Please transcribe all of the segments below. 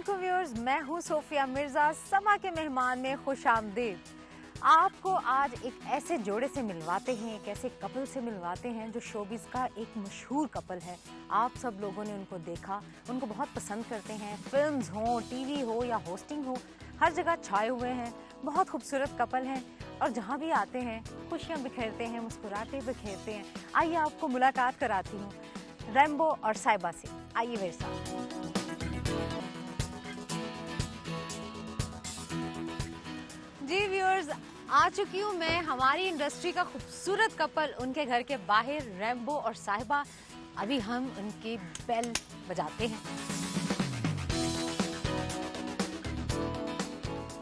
अस्सलामुअलैकुम व्यूअर्स, मैं हूँ सोफिया मिर्जा। समा के मेहमान में खुश आमदीद। आपको आज एक ऐसे जोड़े से मिलवाते हैं, एक ऐसे कपल से मिलवाते हैं जो शोबिस का एक मशहूर कपल है। आप सब लोगों ने उनको देखा, उनको बहुत पसंद करते हैं। फिल्म्स हो, टीवी हो या होस्टिंग हो, हर जगह छाए हुए हैं। बहुत खूबसूरत कपल हैं और जहाँ भी आते हैं खुशियाँ बिखेरते हैं, मुस्कुराते बिखेरते हैं। आइए आपको मुलाकात कराती हूँ रैम्बो और साहिबा से। आइए मेरे साथ। जी व्यूअर्स, आ चुकी हूँ मैं हमारी इंडस्ट्री का खूबसूरत कपल, उनके घर के बाहर रैम्बो और साहिबा। अभी हम उनकी बेल बजाते हैं।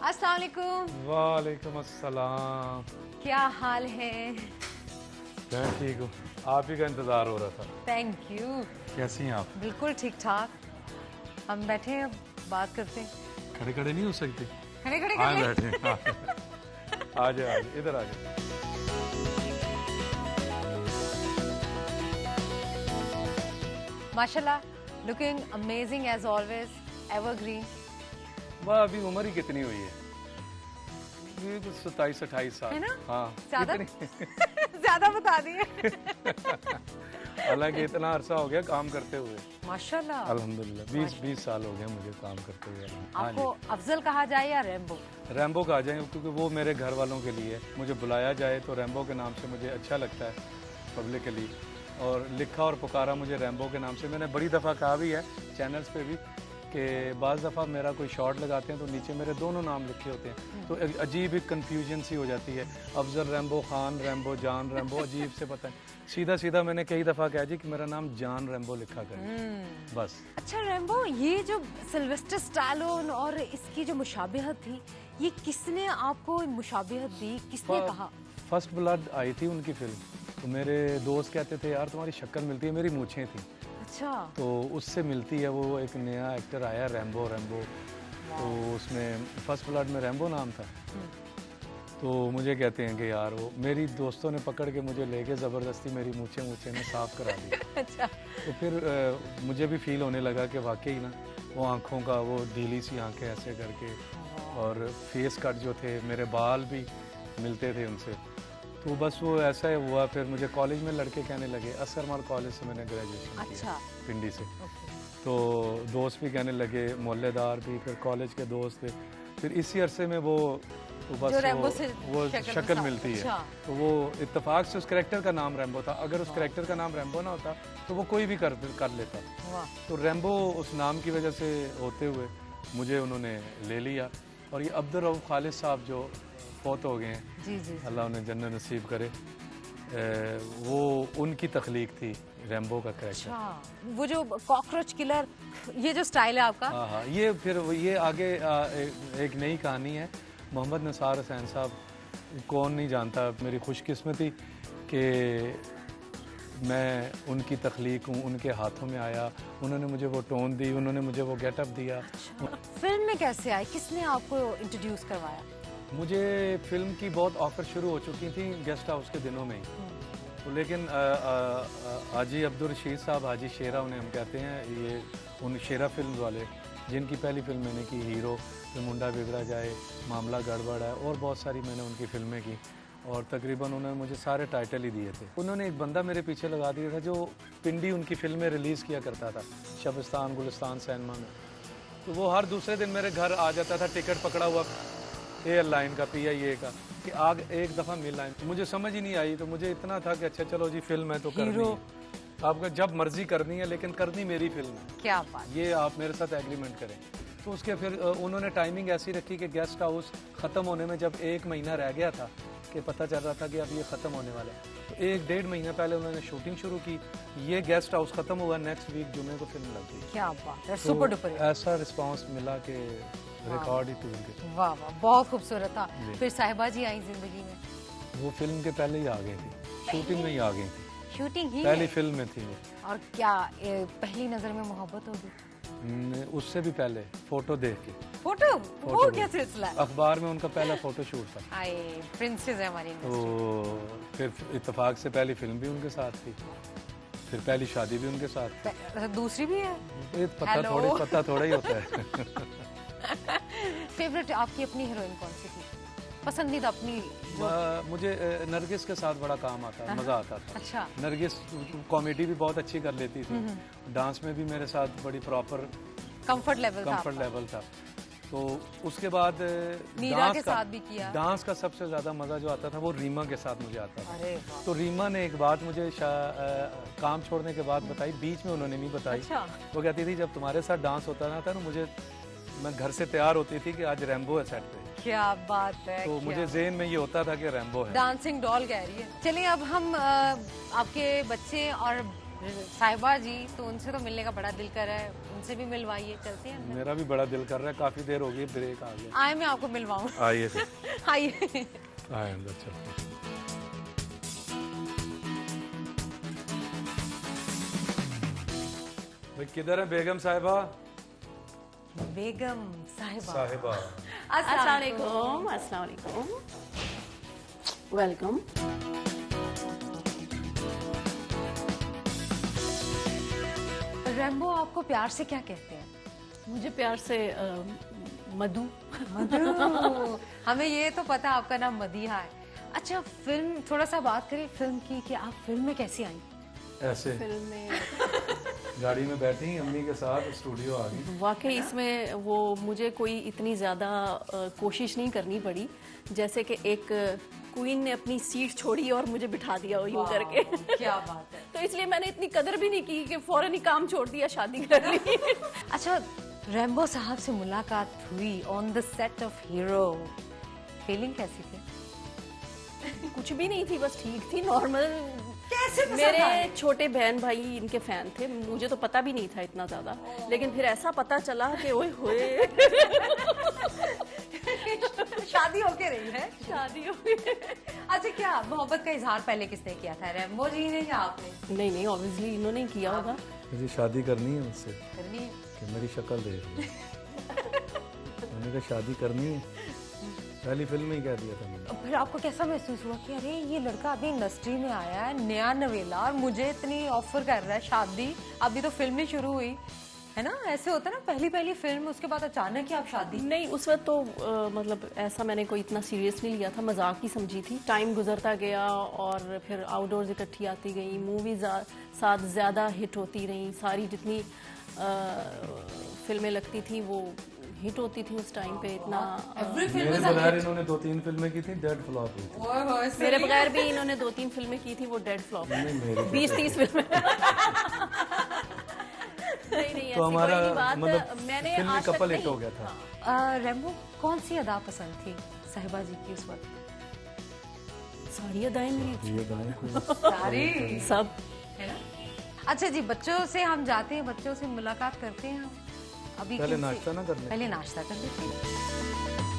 अस्सलाम वालेकुम। वालेकुम अस्सलाम। क्या हाल है? मैं ठीक हूँ, आप ही का इंतजार हो रहा था। Thank you. कैसी हैं आप? बिल्कुल ठीक ठाक। हम बैठे हैं, बात करते हैं। खड़े खड़े नहीं हो सकते? खड़े खड़े हाँ कर ले। बैठे। आ जाए इधर आ जाए। माशाल्लाह, looking amazing as always, evergreen. वह अभी उम्र ही कितनी हुई है? ये कुछ 27-28 साल है ना? हाँ ज्यादा इतनी। ज्यादा बता दिए। हालांकि इतना अरसा हो गया काम करते हुए। माशाल्लाह। अल्हम्दुलिल्लाह 20 साल हो गए मुझे काम करते हुए। हाँ आपको अफजल कहा जाए या रैम्बो? रैम्बो का आ जाए, क्योंकि वो मेरे घर वालों के लिए मुझे बुलाया जाए तो रैम्बो के नाम से मुझे अच्छा लगता है पब्लिकली, और लिखा और पुकारा मुझे रैम्बो के नाम से। मैंने बड़ी दफ़ा कहा भी है चैनल्स पे भी कि बाज़ दफ़ा मेरा कोई शॉट लगाते हैं तो नीचे मेरे दोनों नाम लिखे होते हैं, तो एक अजीब ही कन्फ्यूजन सी हो जाती है। अफजल रैम्बो, खान रैम्बो, जान रैम्बो, अजीब से पता है। सीधा सीधा मैंने कई दफ़ा कहा जी कि मेरा नाम जान रैम्बो लिखा करें बस। अच्छा रैम्बो, ये जो सिल्वेस्टर स्टैलोन और इसकी जो मुशाबिहत थी, ये किसने आपको मुशाबिहत दी, किसने कहा? फर्स्ट ब्लड आई थी उनकी फिल्म, तो मेरे दोस्त कहते थे यार तुम्हारी शक्ल मिलती है, मेरी मूछें थी। अच्छा। तो उससे मिलती है। वो एक नया एक्टर आया रैम्बो, तो उसमें फर्स्ट ब्लड में रैम्बो नाम था। तो मुझे कहते हैं कि यार वो मेरी दोस्तों ने पकड़ के मुझे लेके ज़बरदस्ती मेरी मूछें ने साफ करा दी। अच्छा। तो फिर मुझे भी फील होने लगा कि वाकई ना वो आँखों का वो ढीली सी आँखें ऐसे करके, और फेस कट जो थे, मेरे बाल भी मिलते थे उनसे। तो बस वो ऐसा ही हुआ। फिर मुझे कॉलेज में लड़के कहने लगे, असरमाल कॉलेज से मैंने ग्रेजुएशन किया पिंडी से। तो दोस्त भी कहने लगे, मोहल्लेदार भी, फिर कॉलेज के दोस्त थे। फिर इसी अरसे में वो बस वो शक्ल मिलती है। तो वो इत्तेफाक से उस कैरेक्टर का नाम रैम्बो था। अगर उस कैरेक्टर का नाम रैम्बो ना होता तो वो कोई भी कर लेता। तो रैम्बो उस नाम की वजह से होते हुए मुझे उन्होंने ले लिया। और ये अब्दुल रऊफ खालिद साहब जो फौत हो गए हैं, जी जी, अल्लाह उन्हें जन्नत नसीब करे, वो उनकी तख्लीक थी रैम्बो का कैरेक्टर। अच्छा, वो जो कॉकरोच किलर, ये जो स्टाइल है आपका। हाँ, ये फिर ये आगे एक नई कहानी है। मोहम्मद निसार हुसैन साहब, कौन नहीं जानता, मेरी खुशकिस्मती कि मैं उनकी तख्लीक हूँ, उनके हाथों में आया, उन्होंने मुझे वो टोन दी, उन्होंने मुझे वो गेटअप दिया। अच्छा। फिल्म में कैसे आए, किसने आपको इंट्रोड्यूस करवाया? मुझे फिल्म की बहुत ऑफर शुरू हो चुकी थी गेस्ट हाउस के दिनों में ही। तो लेकिन हाजी अब्दुल रशीद साहब, हाजी शेरा उन्हें हम कहते हैं, ये उन शेरा फिल्म वाले जिनकी पहली फिल्म मैंने की हीरो, फिर मुंडा बिगड़ा जाए, मामला गड़बड़ है, और बहुत सारी मैंने उनकी फिल्में की, और तकरीबन उन्होंने मुझे सारे टाइटल ही दिए थे। उन्होंने एक बंदा मेरे पीछे लगा दिया था जो पिंडी उनकी फिल्में रिलीज़ किया करता था, शबिस्तान, गुलिस्तान सिनेमा में। तो वो हर दूसरे दिन मेरे घर आ जाता था, टिकट पकड़ा हुआ एयरलाइन का, PIA का, कि आग एक दफ़ा मिल आए। मुझे समझ ही नहीं आई। तो मुझे इतना था कि अच्छा चलो जी फिल्म है तो करनी है, आपको जब मर्जी करनी है, लेकिन करनी मेरी फिल्म है। क्या बात, ये आप मेरे साथ एग्रीमेंट करें। तो उसके फिर उन्होंने टाइमिंग ऐसी रखी कि गेस्ट हाउस ख़त्म होने में जब 1 महीना रह गया था, कि पता चल रहा था कि अब ये ख़त्म होने वाला है, तो 1-1.5 महीना पहले उन्होंने शूटिंग शुरू की। ये गेस्ट हाउस ख़त्म हुआ, नेक्स्ट वीक जुमे को फिल्म लग गई। क्या बात है, सुपर डुपर। ऐसा रिस्पांस मिला कि रिकॉर्ड ही टूट गए। वाह वाह, बहुत खूबसूरत था। फिर साहिबा जी आई जिंदगी में? वो फिल्म के पहले ही आ गई थी, शूटिंग में ही आ गई थी, शूटिंग ही पहली फिल्म में थी वो। और क्या पहली नजर में मोहब्बत होगी? उससे भी पहले फोटो देख के। फोटो वो क्या सिलसिला? अखबार में उनका पहला फोटो शूट था। आए प्रिंसेस है हमारी। तो फिर इत्तेफाक से पहली फिल्म भी उनके साथ थी। फिर पहली शादी भी उनके साथ। दूसरी भी है? ये पता थोड़ा ही होता है। फेवरेट आपकी अपनी हीरोइन कौन सी थी, पसंदीदा अपनी? मुझे नरगिस के साथ बड़ा काम आता, मजा आता था। अच्छा। नरगिस कॉमेडी भी बहुत अच्छी कर लेती थी, डांस में भी मेरे साथ बड़ी प्रॉपर कंफर्ट लेवल था। तो उसके बाद मीरा के साथ भी किया। डांस का सबसे ज्यादा मजा जो आता था वो रीमा के साथ मुझे आता था। अरे तो रीमा ने एक बात मुझे काम छोड़ने के बाद बताई, बीच में उन्होंने नहीं बताई। अच्छा। वो कहती थी जब तुम्हारे साथ डांस होता था ना मुझे, मैं घर से तैयार होती थी कि आज रैम्बो है सेट पे। क्या बात है। तो मुझे ज़हन में ये होता था कि रैम्बो है। डांसिंग डॉल कह रही है। चलिए अब हम आपके बच्चे और साहिबा जी, तो उनसे तो मिलने का बड़ा दिल कर रहा है, उनसे भी मिलवाइए। चलते हैं। मेरा भी बड़ा दिल कर रहा है, काफी देर हो गई, ब्रेक आ गया। आए मैं आपको मिलवाऊं। आइए फिर। आइए। आए अंदर चलते। भाई किधर है बेगम साहिबा? बेगम साहिबा। अस्सलाम वालेकुम। अस्सलाम वालेकुम। वेलकम। रैम्बो आपको प्यार से क्या कहते हैं? मुझे प्यार से मधु। मधु। हमें ये तो पता आपका नाम मदीहा है। अच्छा, फिल्म थोड़ा सा बात करें फिल्म की, कि आप फिल्म में कैसी आई? ऐसे फिल्म में गाड़ी में बैठी अम्मी के साथ स्टूडियो आ गई। वाकई इसमें वो मुझे कोई इतनी ज़्यादा कोशिश नहीं करनी पड़ी, जैसे कि एक क्वीन ने अपनी सीट छोड़ी और मुझे बिठा दिया यूं करके। क्या बात है। तो इसलिए मैंने इतनी कदर भी नहीं की कि फौरन ही काम छोड़ दिया, शादी कर ली। अच्छा, रैम्बो साहब से मुलाकात हुई on the set of hero, feeling कैसी थी? कुछ भी नहीं थी, बस ठीक थी, नॉर्मल। कैसे मेरे छोटे बहन भाई इनके फैन थे, मुझे तो पता भी नहीं था इतना ज्यादा, लेकिन फिर ऐसा पता चला कि ओए होए। शादी होके रही है? शादी हो गई। अच्छा, क्या मोहब्बत का इजहार पहले किसने किया था, रैम्बो जी ने या आपने? नहीं, ऑब्वियसली इन्होंने ही किया होगा। मुझे शादी करनी है मुझसे, करनी है? कि मेरी शक्ल देख ली। मैंने कहा शादी करनी है, पहली फिल्म में ही कह दिया था मैंने। फिर आपको कैसा महसूस हुआ कि अरे ये लड़का अभी इंडस्ट्री में आया है, नया नवेला, और मुझे इतनी ऑफर कर रहा है शादी, अभी तो फिल्म ही शुरू हुई है ना? ऐसे होता है ना, पहली फिल्म, उसके बाद अचानक ही आप शादी। नहीं, उस वक्त तो मतलब ऐसा मैंने कोई इतना सीरियस नहीं लिया था, मजाक ही समझी थी। टाइम गुजरता गया और फिर आउटडोर्स इकट्ठी आती गई, मूवीज साथ ज़्यादा हिट होती रही, सारी जितनी फिल्में लगती थी वो हिट होती थी उस टाइम पे। इतना मेरे बगैर इन्होंने 2-3 फिल्में की थी, डेड फ्लॉप हुई थी। मेरे बगैर भी इन्होंने 2-3 फिल्में की थी, वो डेड फ्लॉप। 20-30 फिल्में। नहीं, तो हमारा मतलब मैंने फिल्म में कपल हिट हो गया था। रैम्बो कौन सी अदा पसंद थी साहिबा जी की उस वक्त? सारी अदाएं सारी सब है ना? अच्छा जी, बच्चों से हम जाते हैं, बच्चों से मुलाकात करते हैं। अभी पहले नाश्ता ना करने, पहले नाश्ता कर लेते हैं।